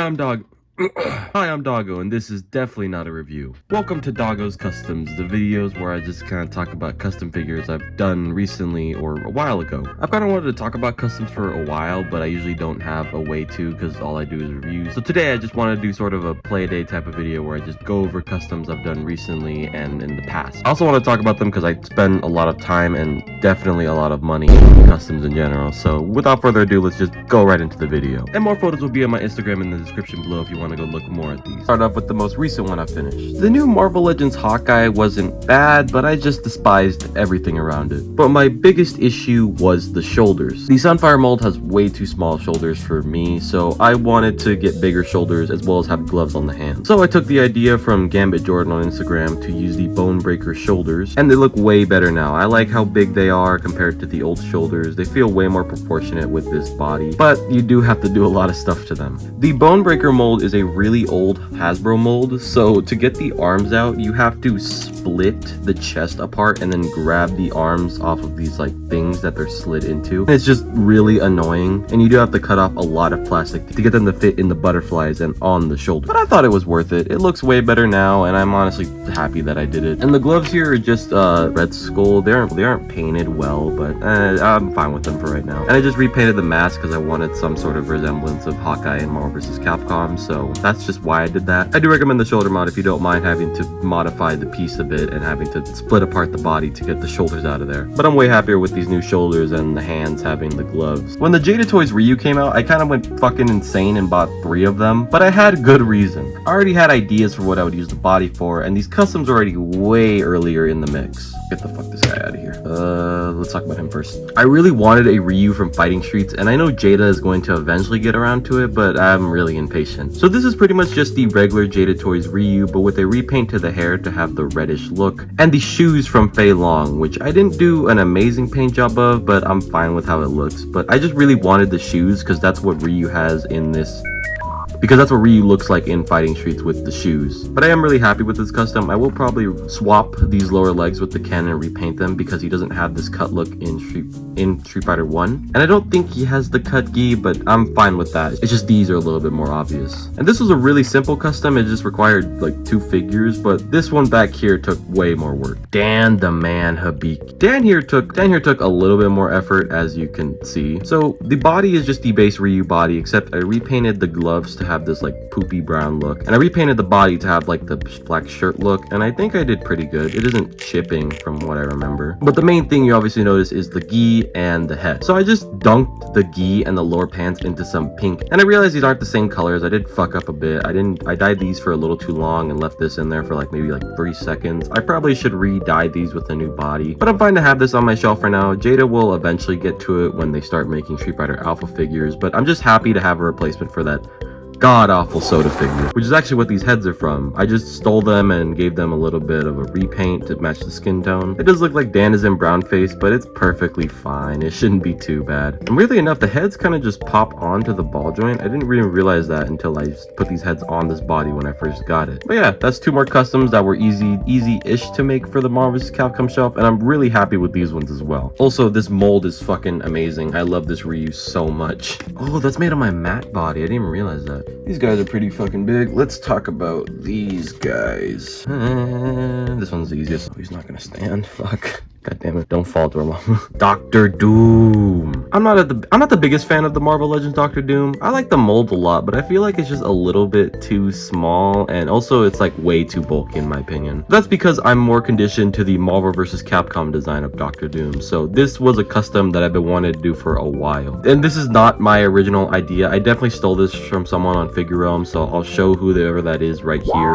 I'm Dog. Hi, I'm Doggo, and this is definitely not a review. Welcome to Doggo's Cuztomz, the videos where I just kind of talk about custom figures I've done recently or a while ago. I've kind of wanted to talk about customs for a while, but I usually don't have a way to because all I do is reviews. So today I just want to do sort of a play a day type of video where I just go over customs I've done recently and in the past. I also want to talk about them because I spend a lot of time and definitely a lot of money in customs in general. So without further ado, let's just go right into the video. And more photos will be on my Instagram in the description below if you want to go look more at these. Start off with the most recent one I finished. The new Marvel Legends Hawkeye wasn't bad, but I just despised everything around it. But my biggest issue was the shoulders. The Sunfire mold has way too small shoulders for me, so I wanted to get bigger shoulders as well as have gloves on the hands. So I took the idea from Gambit Jordan on Instagram to use the Bone Breaker shoulders, and they look way better now. I like how big they are compared to the old shoulders. They feel way more proportionate with this body, but you do have to do a lot of stuff to them. The Bone Breaker mold is a really old Hasbro mold, so to get the arms out you have to split the chest apart and then grab the arms off of these like things that they're slid into. And it's just really annoying, and you do have to cut off a lot of plastic to get them to fit in the butterflies and on the shoulder. But I thought it was worth it. It looks way better now, and I'm honestly happy that I did it. And the gloves here are just Red Skull. They aren't painted well, but I'm fine with them for right now. And I just repainted the mask because I wanted some sort of resemblance of Hawkeye and Marvel vs. Capcom, so that's just why I did that. I do recommend the shoulder mod if you don't mind having to modify the piece a bit and having to split apart the body to get the shoulders out of there. But I'm way happier with these new shoulders and the hands having the gloves. When the Jada Toys Ryu came out, I kind of went fucking insane and bought 3 of them, but I had good reason. I already had ideas for what I would use the body for, and these customs are already way earlier in the mix. Get the fuck this guy out of here. Let's talk about him first. I really wanted a Ryu from Fighting Streets, and I know Jada is going to eventually get around to it, but I'm really impatient. So this is pretty much just the regular Jada Toys Ryu, but with a repaint to the hair to have the reddish look, and the shoes from Fei Long, which I didn't do an amazing paint job of, but I'm fine with how it looks. But I just really wanted the shoes because that's what Ryu has in this. Because that's what Ryu looks like in Fighting Streets with the shoes. But I am really happy with this custom. I will probably swap these lower legs with the Ken and repaint them because he doesn't have this cut look in Street Fighter 1. And I don't think he has the cut gi, but I'm fine with that. It's just these are a little bit more obvious. And this was a really simple custom. It just required like 2 figures, but this one back here took way more work. Dan the Man Hibiki. Dan here took a little bit more effort, as you can see. So the body is just the base Ryu body, except I repainted the gloves to have this like poopy brown look, and I repainted the body to have like the black shirt look, and I think I did pretty good. It isn't chipping from what I remember, but the main thing you obviously notice is the gi and the head. So I just dunked the gi and the lower pants into some pink, and I realized these aren't the same colors. I did fuck up a bit. I dyed these for a little too long and left this in there for like maybe like 3 seconds. I probably should re-dye these with a new body, but I'm fine to have this on my shelf for now. Jada will eventually get to it when they start making Street Fighter Alpha figures, but I'm just happy to have a replacement for that god-awful soda figure, which is actually what these heads are from. I just stole them and gave them a little bit of a repaint to match the skin tone. It does look like Dan is in brown face, but it's perfectly fine. It shouldn't be too bad. And weirdly enough, the heads kind of just pop onto the ball joint. I didn't really realize that until I put these heads on this body when I first got it. But yeah, that's 2 more customs that were easy-ish to make for the Marvel vs. Capcom shelf, and I'm really happy with these ones as well. Also, this mold is fucking amazing. I love this Ryu so much. Oh, that's made on my matte body. I didn't even realize that. These guys are pretty fucking big. Let's talk about these guys. This one's the easiest. Oh, he's not gonna stand. Fuck. God damn it. Don't fall, Dormammu. Dr. Doom. I'm not the biggest fan of the Marvel Legends Dr. Doom. I like the mold a lot, but I feel like it's just a little bit too small, and also it's like way too bulky in my opinion. That's because I'm more conditioned to the Marvel vs. Capcom design of Dr. Doom. So this was a custom that I've been wanting to do for a while. And this is not my original idea. I definitely stole this from someone on Figure Realm, so I'll show whoever that is right here.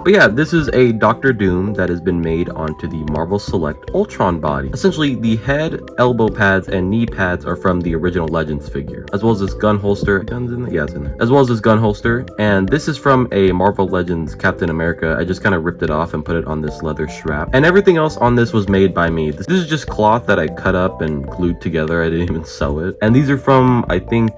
But yeah, this is a Dr. Doom that has been made onto the Marvel Select Ultron body. Essentially, the head, elbow pads, and knee pads are from the original Legends figure, as well as this gun holster. Guns in there? Yeah, it's in there. As well as this gun holster, and this is from a Marvel Legends Captain America. I just kind of ripped it off and put it on this leather strap. And everything else on this was made by me. This is just cloth that I cut up and glued together. I didn't even sew it. And these are from, I think,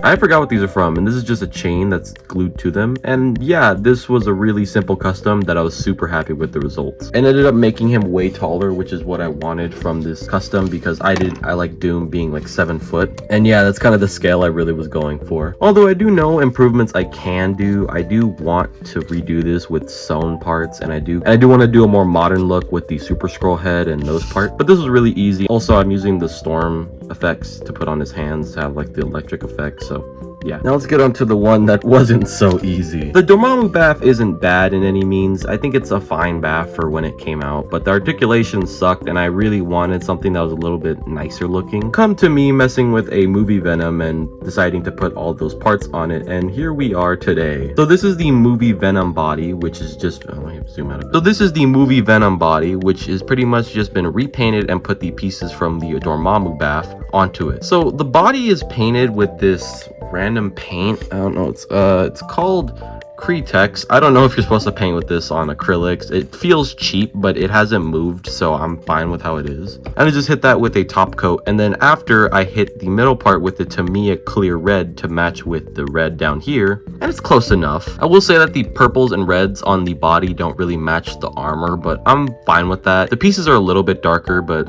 I forgot what these are from, and this is just a chain that's glued to them. And yeah, this was a really simple custom that I was super happy with the results, and ended up making him way taller, which is what I wanted from this custom, because I like Doom being like 7 foot, and yeah, that's kind of the scale I really was going for. Although I do know improvements I can do. I do want to redo this with sewn parts, and I do want to do a more modern look with the Super Scroll head and those parts, but this was really easy. Also, I'm using the storm effects to put on his hands to have like the electric effect, so yeah. Now let's get on to the one that wasn't so easy. The Dormammu bath isn't bad in any means. I think it's a fine bath for when it came out, but the articulation sucked, and I really wanted something that was a little bit nicer looking. Come to me messing with a movie Venom and deciding to put all those parts on it, and here we are today. So this is the movie Venom body, which is just, oh, I have to zoom out a bit. So this is the movie Venom body, which is pretty much just been repainted and put the pieces from the Dormammu bath onto it. So the body is painted with this random paint. I don't know, it's called Cretex. I don't know if you're supposed to paint with this on acrylics. It feels cheap, but it hasn't moved, so I'm fine with how it is. And I just hit that with a top coat, and then after I hit the middle part with the Tamiya clear red to match with the red down here, and it's close enough. I will say that the purples and reds on the body don't really match the armor, but I'm fine with that. The pieces are a little bit darker, but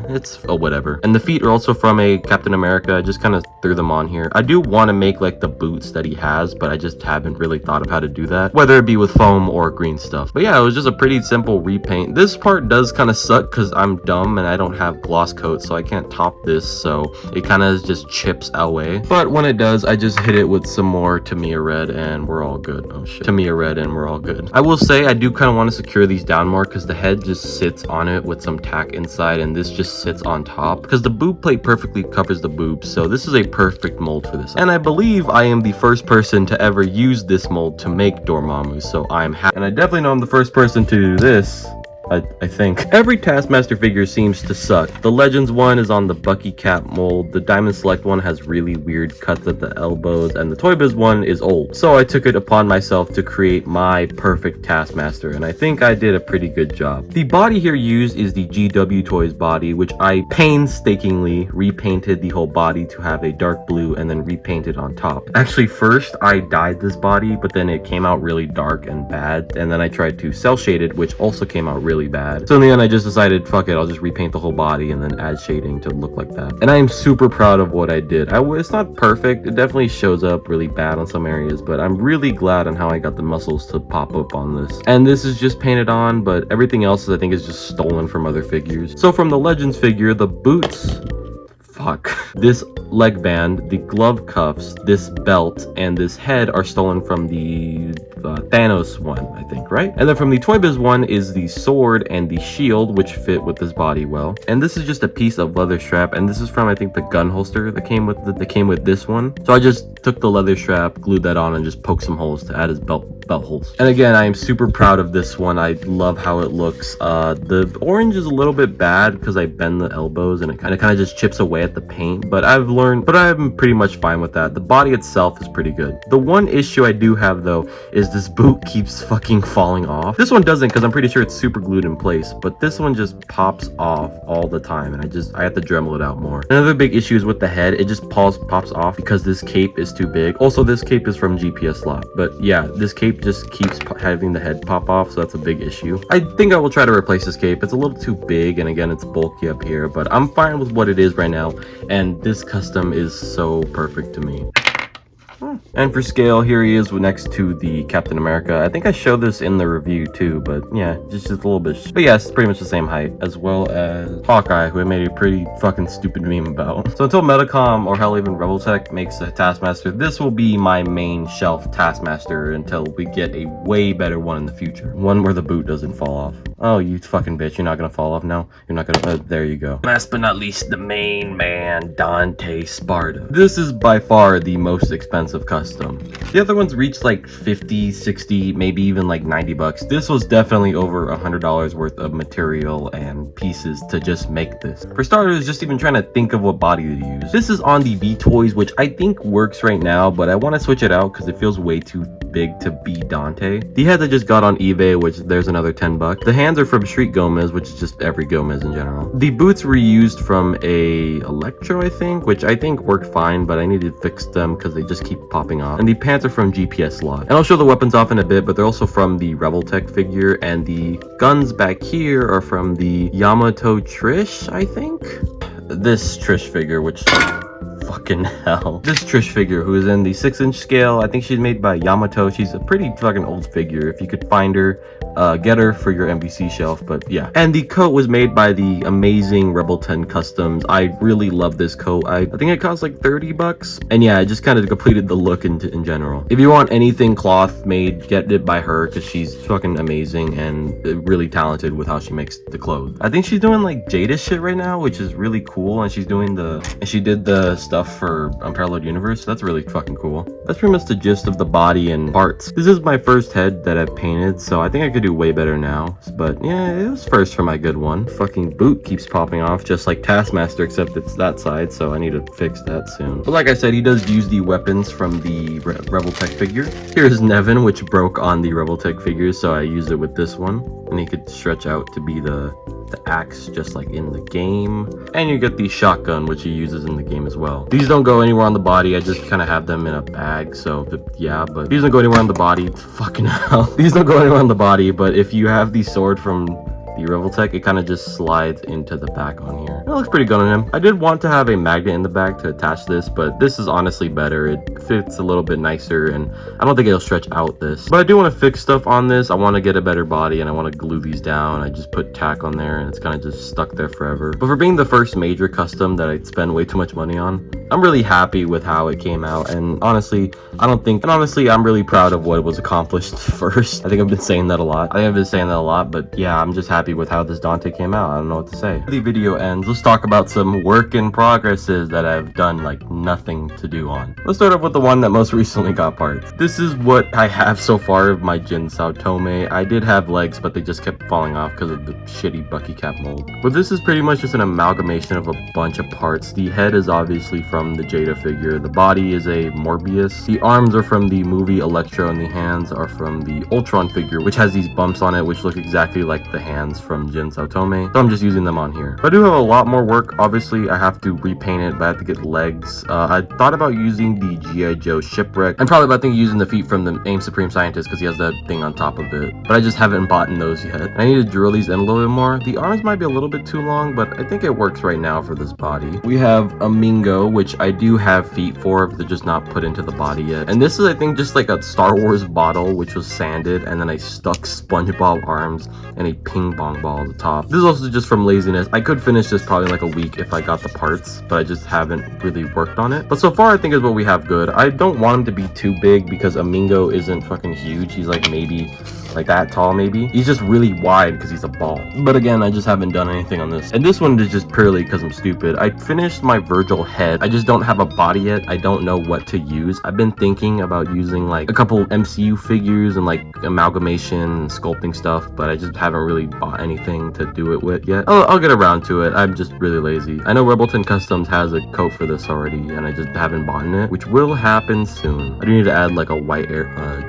it's whatever. And the feet are also from a Captain America. I just kind of threw them on here. I do want to make like the boots that he has, but I just haven't really thought of how to do that, whether it be with foam or green stuff. But yeah, it was just a pretty simple repaint. This part does kind of suck because I'm dumb and I don't have gloss coat, so I can't top this, so it kind of just chips away. But when it does, I just hit it with some more Tamiya red and we're all good. Oh shit, Tamiya red and we're all good. I will say I do kind of want to secure these down more because the head just sits on it with some tack inside, and this just sits on top because the boob plate perfectly covers the boobs, so this is a perfect mold for this. And I believe I am the first person to ever use this mold to make Dormammu, so I'm happy. And I definitely know I'm the first person to do this. I think. Every Taskmaster figure seems to suck. The Legends one is on the Bucky cap mold, the Diamond Select one has really weird cuts at the elbows, and the Toy Biz one is old. So I took it upon myself to create my perfect Taskmaster, and I think I did a pretty good job. The body here used is the GW Toys body, which I painstakingly repainted the whole body to have a dark blue and then repainted on top. Actually, first I dyed this body, but then it came out really dark and bad, and then I tried to cell shade it, which also came out really bad. So in the end, I just decided, fuck it, I'll just repaint the whole body and then add shading to look like that. And I am super proud of what I did. It's not perfect. It definitely shows up really bad on some areas, but I'm really glad on how I got the muscles to pop up on this. And this is just painted on, but everything else I think is just stolen from other figures. So from the Legends figure, the boots, this leg band, the glove cuffs, this belt, and this head are stolen from the Thanos one, I think, right? And then from the Toy Biz one is the sword and the shield, which fit with this body well. And this is just a piece of leather strap, and this is from, I think, the gun holster that came with this one. So I just took the leather strap, glued that on, and just poked some holes to add his belt holes. And again, I am super proud of this one. I love how it looks. The orange is a little bit bad because I bend the elbows and it kind of just chips away at the paint, but I'm pretty much fine with that. The body itself is pretty good. The one issue I do have though is this boot keeps fucking falling off. This one doesn't because I'm pretty sure it's super glued in place, but this one just pops off all the time, and I have to Dremel it out more. Another big issue is with the head. It just pops off because this cape is too big. Also, this cape is from GPS slot, but yeah, this cape just keeps having the head pop off, so that's a big issue. I think I will try to replace this cape. It's a little too big, and again, it's bulky up here, but I'm fine with what it is right now, and this custom is so perfect to me. And for scale, here he is next to the Captain America. I think I showed this in the review too, but yeah, just a little bit. But yeah, it's pretty much the same height, as well as Hawkeye, who I made a pretty fucking stupid meme about. So until Metacom or hell even Rebeltech makes a Taskmaster, this will be my main shelf Taskmaster until we get a way better one in the future. One where the boot doesn't fall off. Oh, you fucking bitch, you're not gonna fall off now? You're not gonna, there you go. Last but not least, the main man, Dante Sparta. This is by far the most expensive custom. The other ones reached like 50, 60, maybe even like 90 bucks. This was definitely over $100 worth of material and pieces to just make this. For starters, just even trying to think of what body to use. This is on the V-Toys, which I think works right now, but I want to switch it out because it feels way too big big to be Dante. The heads I just got on eBay, which there's another $10. The hands are from Street Gomez, which is just every Gomez in general. The boots were used from a Electro, I think, which I think worked fine, but I need to fix them because they just keep popping off. And the pants are from GPS Lock. And I'll show the weapons off in a bit, but they're also from the Rebel Tech figure, and the guns back here are from the Yamato Trish, I think? This Trish figure, which... fucking hell. This Trish figure, who is in the 6-inch scale, I think she's made by Yamato. She's a pretty fucking old figure. If you could find her, get her for your MVC shelf, but yeah. And the coat was made by the amazing Rebel 10 Cuztomz. I really love this coat. I think it cost like $30. And yeah, I just kind of completed the look in general. If you want anything cloth made, get it by her, because she's fucking amazing and really talented with how she makes the clothes. I think she's doing like Jada shit right now, which is really cool, and she did the stuff for Unparalleled Universe. That's really fucking cool. That's pretty much the gist of the body and parts. This is my first head that I've painted, so I think I could do way better now. But yeah, it was first for my good one. Fucking boot keeps popping off just like Taskmaster, except it's that side, so I need to fix that soon. But like I said, he does use the weapons from the Rebel Tech figure. Here's Nevin, which broke on the Rebel Tech figure, so I used it with this one, and he could stretch out to be the axe, just like in the game. And you get the shotgun, which he uses in the game as well. These don't go anywhere on the body. I just kind of have them in a bag, so yeah, but these don't go anywhere on the body. Fucking hell. These don't go anywhere on the body, but if you have the sword from the Rebel Tech, it kind of just slides into the back on here. It looks pretty good on him. I did want to have a magnet in the back to attach this, but this is honestly better. It fits a little bit nicer, and I don't think it'll stretch out this. But I do want to fix stuff on this. I want to get a better body, and I want to glue these down. I just put tack on there, and it's kind of just stuck there forever. But for being the first major custom that I spend way too much money on, I'm really happy with how it came out. And honestly, I'm really proud of what was accomplished first. I think I've been saying that a lot. But yeah, I'm just happy with how this Dante came out. I don't know what to say. The video ends. Let's talk about some work in progresses that I've done like nothing to do on. Let's start off with the one that most recently got parts. This is what I have so far of my Jin Saotome. I did have legs, but they just kept falling off because of the shitty Bucky Cap mold. But this is pretty much just an amalgamation of a bunch of parts. The head is obviously from the Jada figure. The body is a Morbius. The arms are from the movie Electro, and the hands are from the Ultron figure, which has these bumps on it, which look exactly like the hands from Jin Saotome. So I'm just using them on here. But I do have a lot more work. Obviously, I have to repaint it, but I have to get legs. I thought about using the G.I. Joe Shipwreck. I'm probably about thinking using the feet from the AIM Supreme Scientist because he has that thing on top of it. But I just haven't bought those yet. I need to drill these in a little bit more. The arms might be a little bit too long, but I think it works right now for this body. We have a Mingo, which I do have feet for, but they're just not put into the body yet. And this is, I think, just like a Star Wars bottle, which was sanded, and then I stuck SpongeBob arms and a ping pong ball at the top. This is also just from laziness. I could finish this probably in like a week if I got the parts, but I just haven't really worked on it. But so far, I think is what we have good. I don't want him to be too big because Amingo isn't fucking huge. He's like maybe like that tall, maybe. He's just really wide because he's a ball. But again, I just haven't done anything on this. And this one is just purely because I'm stupid. I finished my Virgil head. I just don't have a body yet. I don't know what to use. I've been thinking about using like a couple MCU figures and like amalgamation and sculpting stuff, but I just haven't really bought anything to do it with yet. I'll get around to it. I'm just really lazy. I know Rebel 10 Cuztomz has a coat for this already, and I just haven't bought it, which will happen soon. I do need to add like a white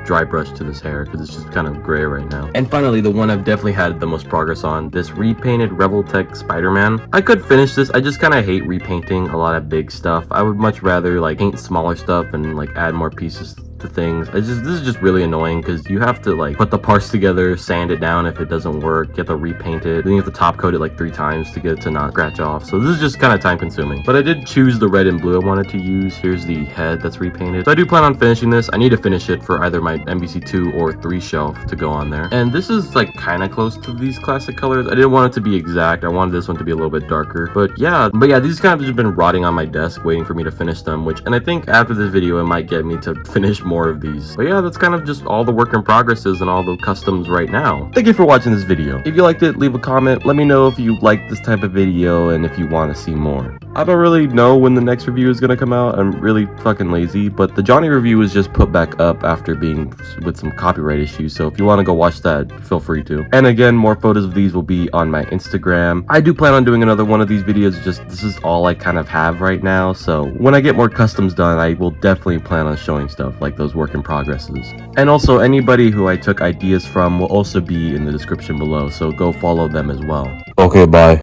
dry brush to this hair because it's just kind of gray right now. And finally, the one I've definitely had the most progress on, this repainted Rebel Tech Spider-Man. I could finish this. I just kind of hate repainting a lot of big stuff. I would much rather like paint smaller stuff and like add more pieces to things. This is just really annoying because you have to like put the parts together, sand it down if it doesn't work, you have to repaint it, then you have to top coat it like 3 times to get it to not scratch off. So this is just kind of time consuming. But I did choose the red and blue I wanted to use. Here's the head that's repainted. So I do plan on finishing this. I need to finish it for either my MVC 2 or 3 shelf to go on there. And this is like kind of close to these classic colors. I didn't want it to be exact. I wanted this one to be a little bit darker. But yeah, these kind of just been rotting on my desk waiting for me to finish them, and I think after this video it might get me to finish more of these. But yeah, that's kind of just all the work in progresses and all the customs right now. Thank you for watching this video. If you liked it, leave a comment. Let me know if you like this type of video and if you want to see more. I don't really know when the next review is gonna come out. I'm really fucking lazy, but the Johnny review was just put back up after being with some copyright issues, so if you want to go watch that, feel free to. And again, more photos of these will be on my Instagram. I do plan on doing another one of these videos, just this is all I kind of have right now, so when I get more customs done, I will definitely plan on showing stuff like those work in progresses. And also, anybody who I took ideas from will also be in the description below, so go follow them as well. Okay, bye.